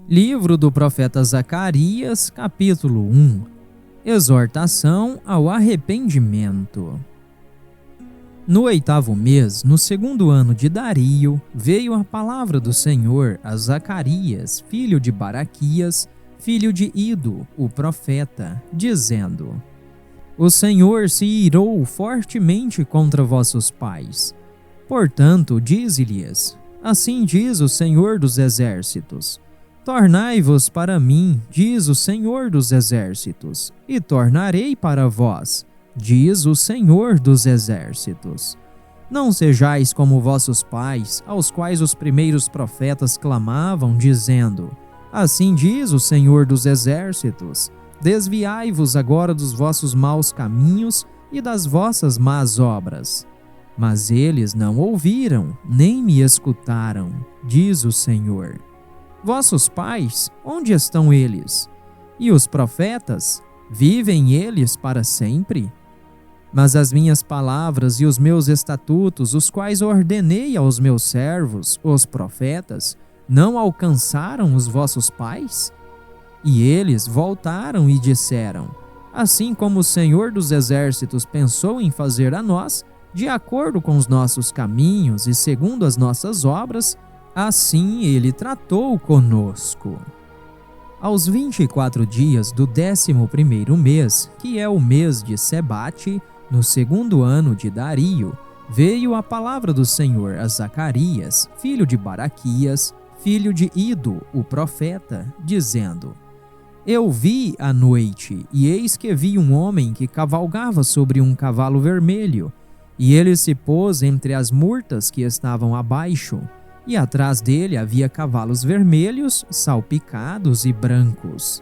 Livro do profeta Zacarias, capítulo 1. Exortação ao arrependimento. No 8º mês, no 2º ano de Dario, veio a palavra do Senhor a Zacarias, filho de Baraquias, filho de Ido, o profeta, dizendo: O Senhor se irou fortemente contra vossos pais. Portanto, dize-lhes: Assim diz o Senhor dos Exércitos: Tornai-vos para mim, diz o Senhor dos Exércitos, e tornarei para vós, diz o Senhor dos Exércitos. Não sejais como vossos pais, aos quais os primeiros profetas clamavam, dizendo: Assim diz o Senhor dos Exércitos: Desviai-vos agora dos vossos maus caminhos e das vossas más obras. Mas eles não ouviram, nem me escutaram, diz o Senhor. Vossos pais, onde estão eles? E os profetas, vivem eles para sempre? Mas as minhas palavras e os meus estatutos, os quais ordenei aos meus servos, os profetas, não alcançaram os vossos pais? E eles voltaram e disseram: Assim como o Senhor dos Exércitos pensou em fazer a nós, de acordo com os nossos caminhos e segundo as nossas obras, assim ele tratou conosco. Aos 24 dias do 11º mês, que é o mês de Sebate, no 2º ano de Dario, veio a palavra do Senhor a Zacarias, filho de Baraquias, filho de Ido, o profeta, dizendo: Eu vi à noite, e eis que vi um homem que cavalgava sobre um cavalo vermelho, e ele se pôs entre as murtas que estavam abaixo, e atrás dele havia cavalos vermelhos, salpicados e brancos.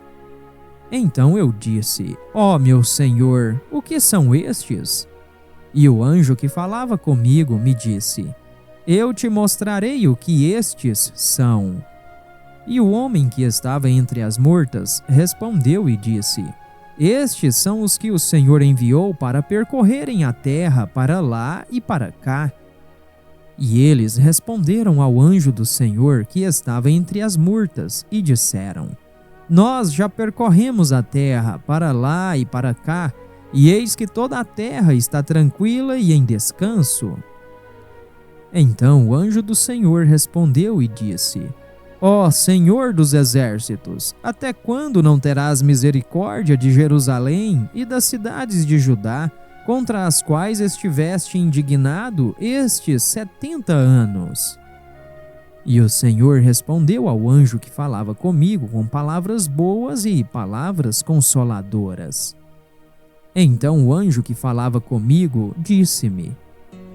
Então eu disse: Ó meu Senhor, o que são estes? E o anjo que falava comigo me disse: Eu te mostrarei o que estes são. E o homem que estava entre as murtas respondeu e disse: Estes são os que o Senhor enviou para percorrerem a terra para lá e para cá. E eles responderam ao anjo do Senhor que estava entre as murtas e disseram: Nós já percorremos a terra para lá e para cá, e eis que toda a terra está tranquila e em descanso. Então o anjo do Senhor respondeu e disse: Ó Senhor dos Exércitos, até quando não terás misericórdia de Jerusalém e das cidades de Judá, contra as quais estiveste indignado estes 70 anos? E o Senhor respondeu ao anjo que falava comigo com palavras boas e palavras consoladoras. Então o anjo que falava comigo disse-me: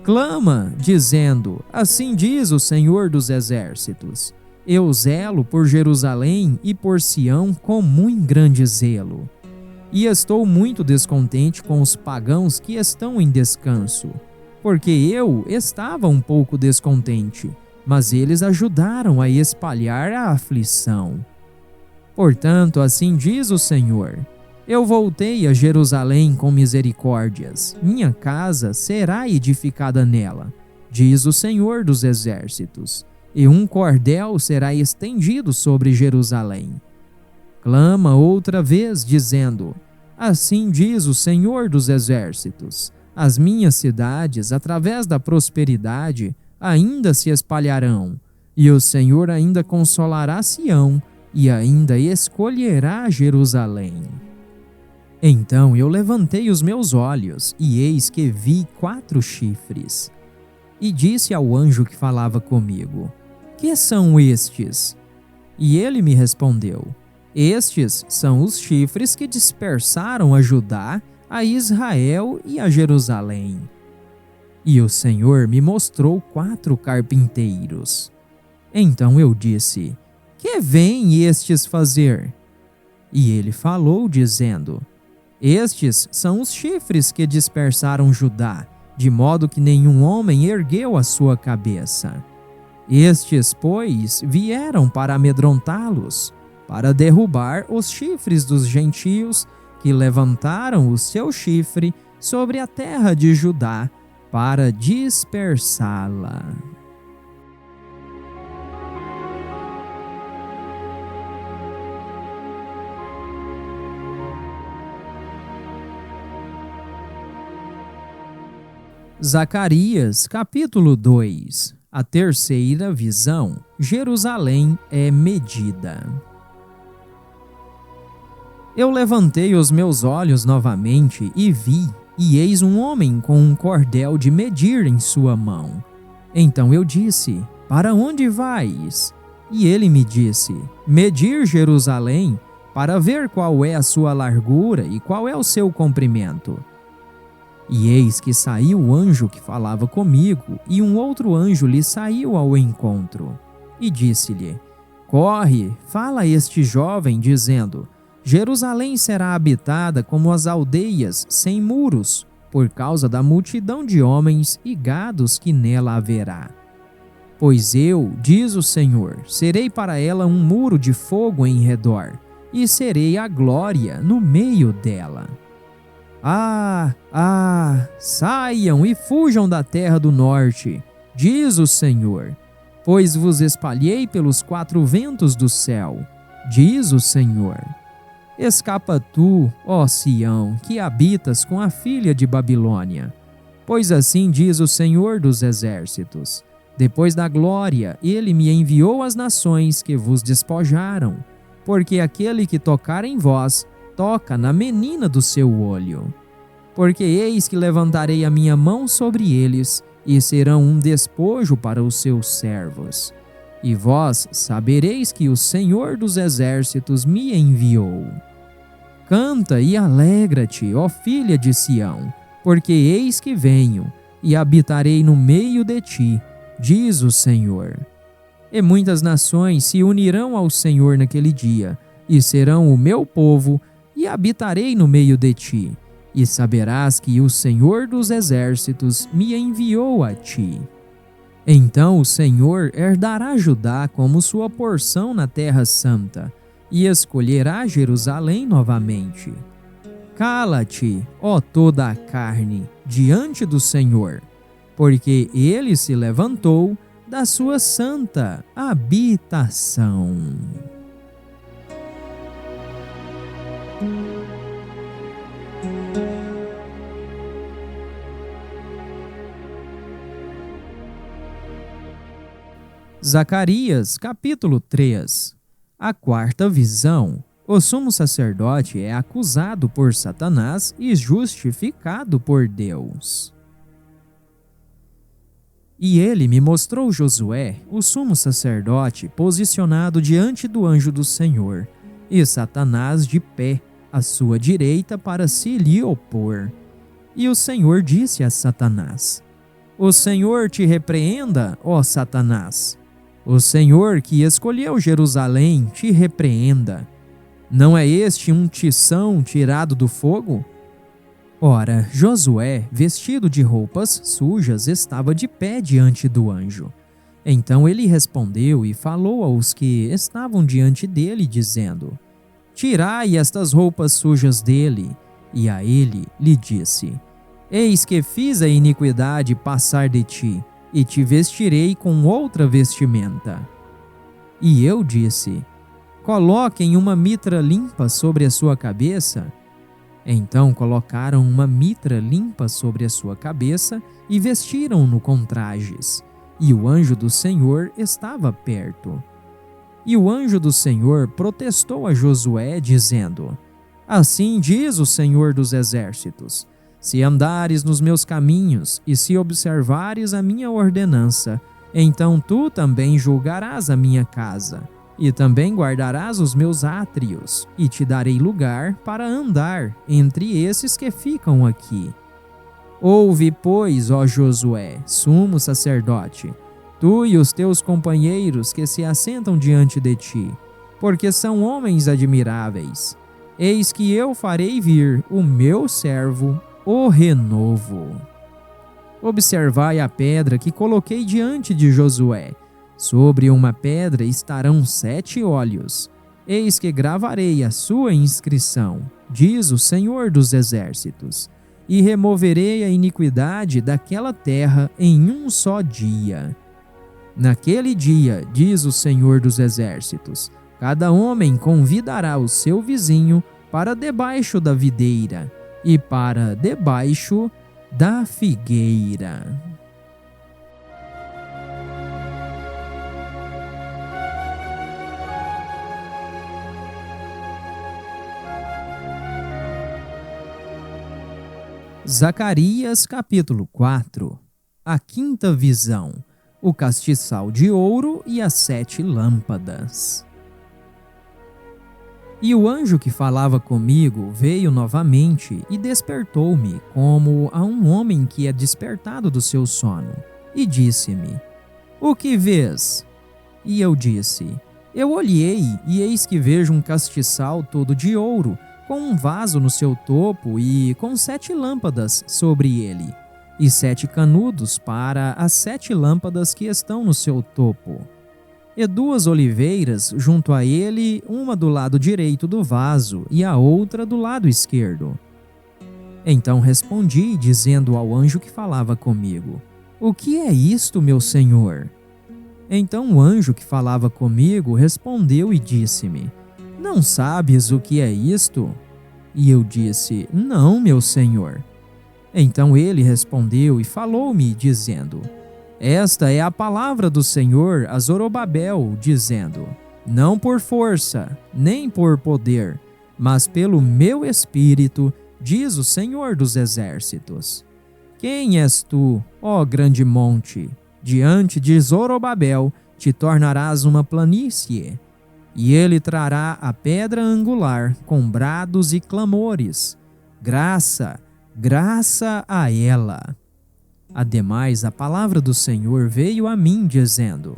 Clama, dizendo: Assim diz o Senhor dos Exércitos: Eu zelo por Jerusalém e por Sião com muito grande zelo. E estou muito descontente com os pagãos que estão em descanso, porque eu estava um pouco descontente, mas eles ajudaram a espalhar a aflição. Portanto, assim diz o Senhor: Eu voltei a Jerusalém com misericórdias, minha casa será edificada nela, diz o Senhor dos Exércitos, e um cordel será estendido sobre Jerusalém. Clama outra vez, dizendo: Assim diz o Senhor dos Exércitos: As minhas cidades, através da prosperidade, ainda se espalharão, e o Senhor ainda consolará Sião, e ainda escolherá Jerusalém. Então eu levantei os meus olhos, e eis que vi 4 chifres. E disse ao anjo que falava comigo: Que são estes? E ele me respondeu: Estes são os chifres que dispersaram a Judá, a Israel e a Jerusalém. E o Senhor me mostrou 4 carpinteiros. Então eu disse: Que vêm estes fazer? E ele falou, dizendo: Estes são os chifres que dispersaram Judá, de modo que nenhum homem ergueu a sua cabeça. Estes, pois, vieram para amedrontá-los, para derrubar os chifres dos gentios que levantaram o seu chifre sobre a terra de Judá, para dispersá-la. Zacarias, capítulo 2. A terceira visão. Jerusalém é medida. Eu levantei os meus olhos novamente e vi, e eis um homem com um cordel de medir em sua mão. Então eu disse: para onde vais? E ele me disse: medir Jerusalém, para ver qual é a sua largura e qual é o seu comprimento. E eis que saiu o anjo que falava comigo, e um outro anjo lhe saiu ao encontro. E disse-lhe: corre, fala a este jovem, dizendo: Jerusalém será habitada como as aldeias sem muros, por causa da multidão de homens e gados que nela haverá. Pois eu, diz o Senhor, serei para ela um muro de fogo em redor, e serei a glória no meio dela. Saiam e fujam da terra do norte, diz o Senhor, pois vos espalhei pelos quatro ventos do céu, diz o Senhor. Escapa tu, ó Sião, que habitas com a filha de Babilônia. Pois assim diz o Senhor dos exércitos: depois da glória, ele me enviou às nações que vos despojaram, porque aquele que tocar em vós, toca na menina do seu olho. Porque eis que levantarei a minha mão sobre eles, e serão um despojo para os seus servos. E vós sabereis que o Senhor dos exércitos me enviou. Canta e alegra-te, ó filha de Sião, porque eis que venho, e habitarei no meio de ti, diz o Senhor. E muitas nações se unirão ao Senhor naquele dia, e serão o meu povo, e habitarei no meio de ti, e saberás que o Senhor dos exércitos me enviou a ti. Então o Senhor herdará Judá como sua porção na terra santa, e escolherá Jerusalém novamente. Cala-te, ó toda a carne, diante do Senhor, porque ele se levantou da sua santa habitação. Zacarias, capítulo 3. A quarta visão. O sumo sacerdote é acusado por Satanás e justificado por Deus. E ele me mostrou Josué, o sumo sacerdote, posicionado diante do anjo do Senhor, e Satanás de pé, à sua direita, para se lhe opor. E o Senhor disse a Satanás: o Senhor te repreenda, ó Satanás. O Senhor que escolheu Jerusalém te repreenda. Não é este um tição tirado do fogo? Ora, Josué, vestido de roupas sujas, estava de pé diante do anjo. Então ele respondeu e falou aos que estavam diante dele, dizendo: tirai estas roupas sujas dele. E a ele lhe disse: eis que fiz a iniquidade passar de ti, e te vestirei com outra vestimenta. E eu disse: coloquem uma mitra limpa sobre a sua cabeça. Então colocaram uma mitra limpa sobre a sua cabeça e vestiram-no com trajes. E o anjo do Senhor estava perto. E o anjo do Senhor protestou a Josué, dizendo: assim diz o Senhor dos exércitos: se andares nos meus caminhos e se observares a minha ordenança, então tu também julgarás a minha casa, e também guardarás os meus átrios, e te darei lugar para andar entre esses que ficam aqui. Ouve, pois, ó Josué, sumo sacerdote, tu e os teus companheiros que se assentam diante de ti, porque são homens admiráveis. Eis que eu farei vir o meu servo, o renovo. Observai a pedra que coloquei diante de Josué. Sobre uma pedra estarão 7 olhos. Eis que gravarei a sua inscrição, diz o Senhor dos exércitos, e removerei a iniquidade daquela terra em um só dia. Naquele dia, diz o Senhor dos exércitos, cada homem convidará o seu vizinho para debaixo da videira, e para debaixo da figueira. Zacarias capítulo 4. A quinta visão, o castiçal de ouro e as 7 lâmpadas. E o anjo que falava comigo veio novamente e despertou-me como a um homem que é despertado do seu sono, e disse-me: O que vês? E eu disse: Eu olhei, e eis que vejo um castiçal todo de ouro, com um vaso no seu topo e com 7 lâmpadas sobre ele, e 7 canudos para as 7 lâmpadas que estão no seu topo. E 2 oliveiras junto a ele, uma do lado direito do vaso e a outra do lado esquerdo. Então respondi, dizendo ao anjo que falava comigo: O que é isto, meu senhor? Então o anjo que falava comigo respondeu e disse-me: Não sabes o que é isto? E eu disse: Não, meu senhor. Então ele respondeu e falou-me, dizendo: Esta é a palavra do Senhor a Zorobabel, dizendo: Não por força, nem por poder, mas pelo meu espírito, diz o Senhor dos exércitos. Quem és tu, ó grande monte? Diante de Zorobabel te tornarás uma planície. E ele trará a pedra angular com brados e clamores. Graça, graça a ela. Ademais, a palavra do Senhor veio a mim, dizendo: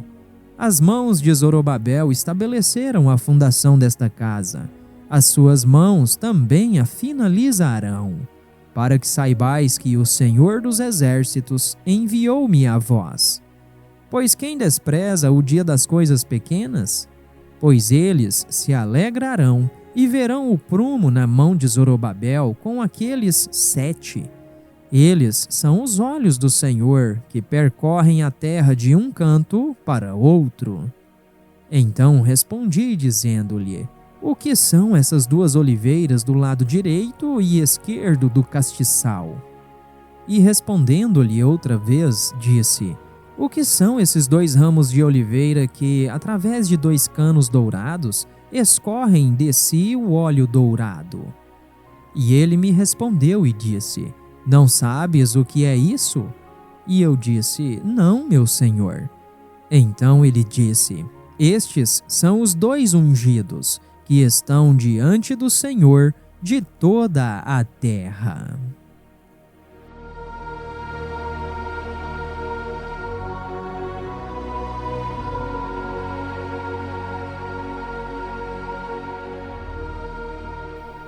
As mãos de Zorobabel estabeleceram a fundação desta casa. As suas mãos também a finalizarão, para que saibais que o Senhor dos exércitos enviou-me a vós. Pois quem despreza o dia das coisas pequenas? Pois eles se alegrarão e verão o prumo na mão de Zorobabel com aqueles 7. Eles são os olhos do Senhor, que percorrem a terra de um canto para outro. Então respondi, dizendo-lhe: O que são essas 2 oliveiras do lado direito e esquerdo do castiçal? E respondendo-lhe outra vez, disse: O que são esses 2 ramos de oliveira que, através de 2 canos dourados, escorrem de si o óleo dourado? E ele me respondeu e disse: Não sabes o que é isso? E eu disse: Não, meu senhor. Então ele disse: Estes são os 2 ungidos, que estão diante do Senhor de toda a terra.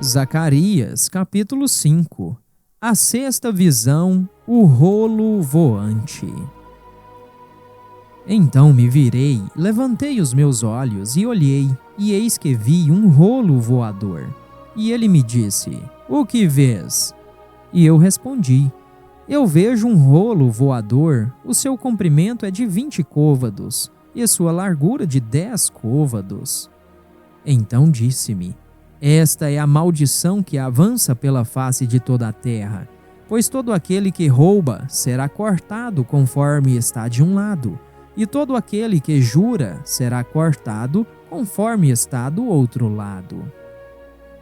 Zacarias capítulo 5. A 6ª visão, o rolo voante. Então me virei, levantei os meus olhos e olhei, e eis que vi um rolo voador. E ele me disse: O que vês? E eu respondi: Eu vejo um rolo voador, o seu comprimento é de 20 côvados, e sua largura de 10 côvados. Então disse-me: Esta é a maldição que avança pela face de toda a terra, pois todo aquele que rouba será cortado conforme está de um lado, e todo aquele que jura será cortado conforme está do outro lado.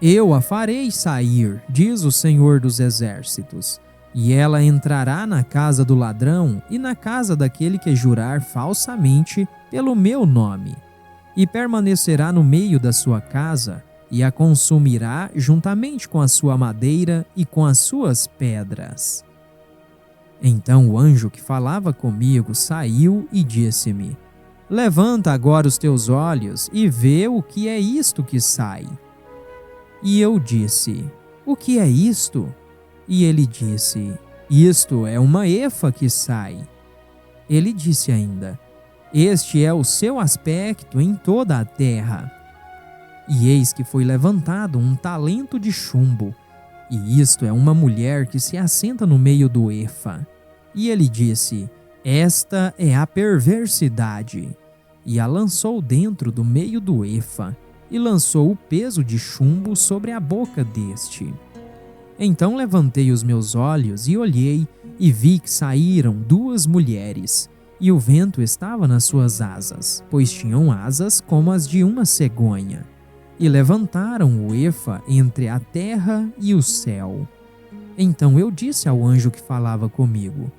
Eu a farei sair, diz o Senhor dos exércitos, e ela entrará na casa do ladrão e na casa daquele que jurar falsamente pelo meu nome, e permanecerá no meio da sua casa, e a consumirá juntamente com a sua madeira e com as suas pedras. Então o anjo que falava comigo saiu e disse-me: Levanta agora os teus olhos e vê o que é isto que sai. E eu disse: O que é isto? E ele disse: Isto é uma efa que sai. Ele disse ainda: Este é o seu aspecto em toda a terra. E eis que foi levantado um talento de chumbo, e isto é uma mulher que se assenta no meio do efa. E ele disse: Esta é a perversidade. E a lançou dentro do meio do efa, e lançou o peso de chumbo sobre a boca deste. Então levantei os meus olhos e olhei, e vi que saíram 2 mulheres, e o vento estava nas suas asas, pois tinham asas como as de uma cegonha, e levantaram o efa entre a terra e o céu. Então eu disse ao anjo que falava comigo: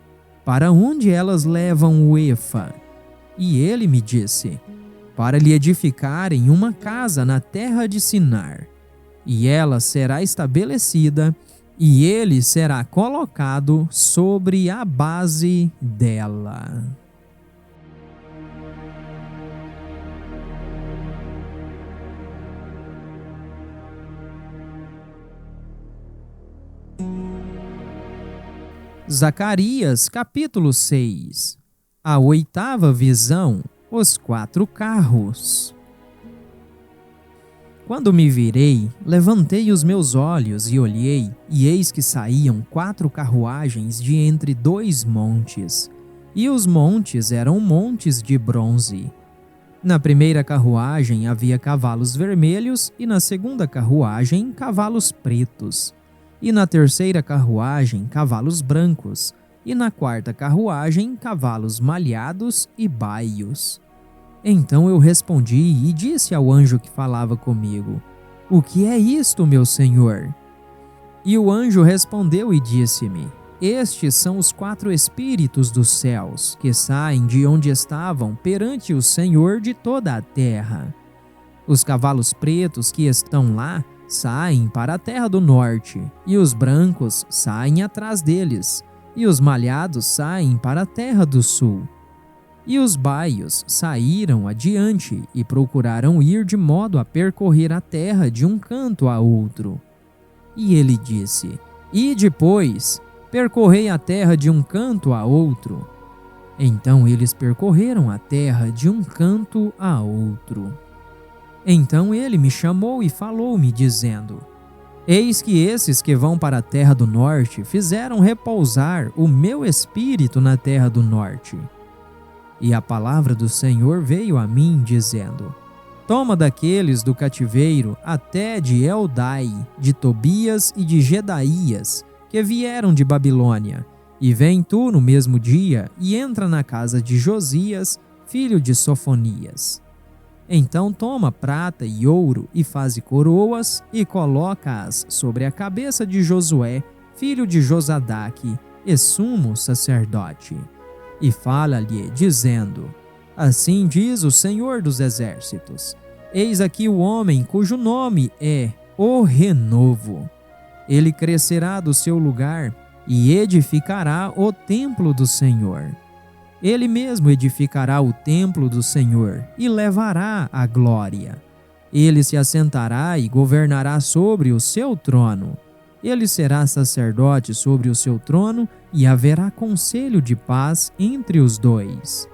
para onde elas levam o efa? E ele me disse: para lhe edificarem uma casa na terra de Sinar, e ela será estabelecida, e ele será colocado sobre a base dela. Zacarias capítulo 6. A 8ª visão, os 4 carros. Quando me virei, levantei os meus olhos e olhei, e eis que saíam 4 carruagens de entre 2 montes, e os montes eram montes de bronze. Na primeira carruagem havia cavalos vermelhos, e na segunda carruagem cavalos pretos, e na terceira carruagem cavalos brancos, e na quarta carruagem cavalos malhados e baios. Então eu respondi e disse ao anjo que falava comigo: o que é isto, meu senhor? E o anjo respondeu e disse-me: estes são os 4 espíritos dos céus, que saem de onde estavam perante o Senhor de toda a terra. Os cavalos pretos que estão lá saem para a terra do norte, e os brancos saem atrás deles, e os malhados saem para a terra do sul. E os baios saíram adiante e procuraram ir de modo a percorrer a terra de um canto a outro. E ele disse: e depois, percorrei a terra de um canto a outro. Então eles percorreram a terra de um canto a outro. Então ele me chamou e falou-me, dizendo: eis que esses que vão para a terra do norte fizeram repousar o meu espírito na terra do norte. E a palavra do Senhor veio a mim, dizendo: toma daqueles do cativeiro até de Eldai, de Tobias e de Gedaías, que vieram de Babilônia, e vem tu no mesmo dia e entra na casa de Josias, filho de Sofonias. Então toma prata e ouro e faze coroas e coloca-as sobre a cabeça de Josué, filho de Josadaque, e sumo sacerdote. E fala-lhe, dizendo: assim diz o Senhor dos Exércitos: eis aqui o homem cujo nome é o Renovo. Ele crescerá do seu lugar e edificará o templo do Senhor. Ele mesmo edificará o templo do Senhor e levará a glória. Ele se assentará e governará sobre o seu trono. Ele será sacerdote sobre o seu trono e haverá conselho de paz entre os dois.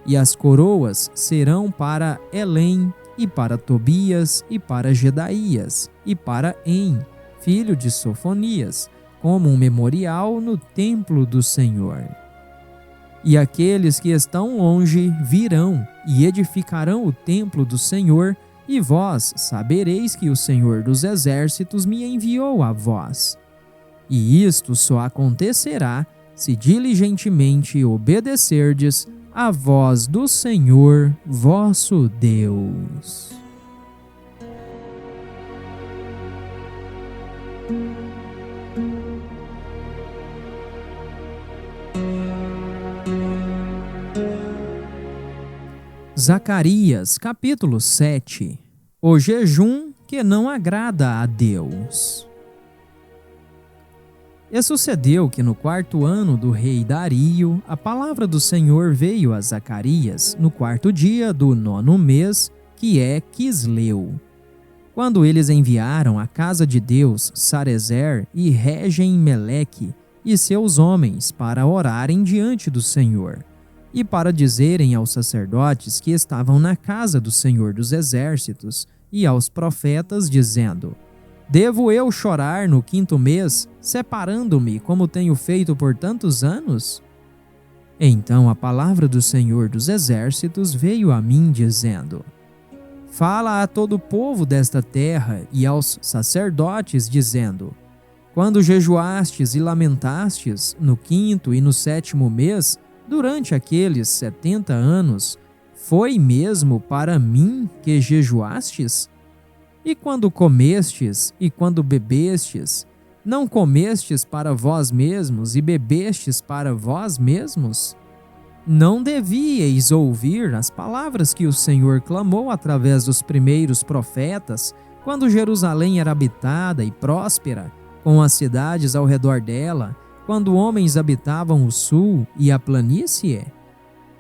E as coroas serão para Elém, e para Tobias, e para Gedaías, e para En, filho de Sofonias, como um memorial no templo do Senhor. E aqueles que estão longe virão e edificarão o templo do Senhor, e vós sabereis que o Senhor dos Exércitos me enviou a vós. E isto só acontecerá se diligentemente obedecerdes à voz do Senhor vosso Deus. Zacarias capítulo 7. O jejum que não agrada a Deus. E sucedeu que no 4º ano do rei Dario, a palavra do Senhor veio a Zacarias no 4º dia do 9º mês, que é Quisleu. Quando eles enviaram à casa de Deus Sarezer e Regem-Meleque e seus homens para orarem diante do Senhor, e para dizerem aos sacerdotes que estavam na casa do Senhor dos Exércitos, e aos profetas, dizendo: devo eu chorar no 5º mês, separando-me como tenho feito por tantos anos? Então a palavra do Senhor dos Exércitos veio a mim, dizendo: fala a todo o povo desta terra e aos sacerdotes, dizendo: Quando jejuastes e lamentastes, no 5º e no 7º mês, durante aqueles 70 anos, foi mesmo para mim que jejuastes? E quando comestes e quando bebestes, não comestes para vós mesmos e bebestes para vós mesmos? Não devíeis ouvir as palavras que o Senhor clamou através dos primeiros profetas, quando Jerusalém era habitada e próspera, com as cidades ao redor dela, quando homens habitavam o sul e a planície?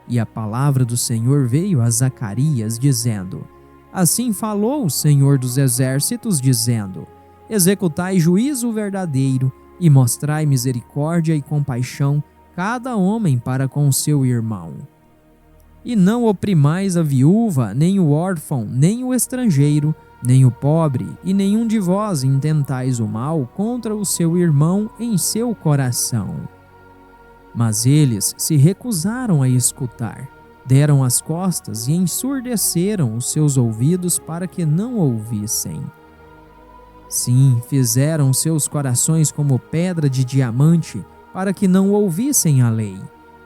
E a palavra do Senhor veio a Zacarias, dizendo: Assim falou o Senhor dos Exércitos, dizendo: Executai juízo verdadeiro e mostrai misericórdia e compaixão cada homem para com o seu irmão. E não oprimais a viúva, nem o órfão, nem o estrangeiro, nem o pobre, e nenhum de vós intentais o mal contra o seu irmão em seu coração. Mas eles se recusaram a escutar, deram as costas e ensurdeceram os seus ouvidos para que não ouvissem. Sim, fizeram seus corações como pedra de diamante, para que não ouvissem a lei,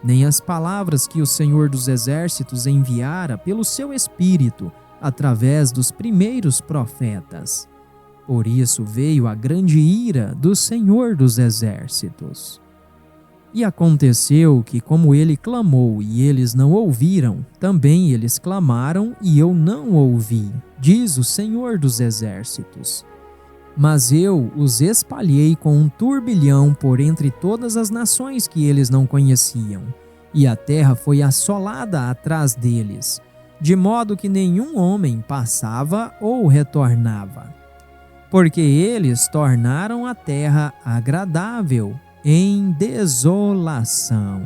nem as palavras que o Senhor dos Exércitos enviara pelo seu Espírito, através dos primeiros profetas. Por isso veio a grande ira do Senhor dos Exércitos. E aconteceu que, como ele clamou e eles não ouviram, também eles clamaram e eu não ouvi, diz o Senhor dos Exércitos. Mas eu os espalhei com um turbilhão por entre todas as nações que eles não conheciam, e a terra foi assolada atrás deles, de modo que nenhum homem passava ou retornava. Porque eles tornaram a terra agradável em desolação.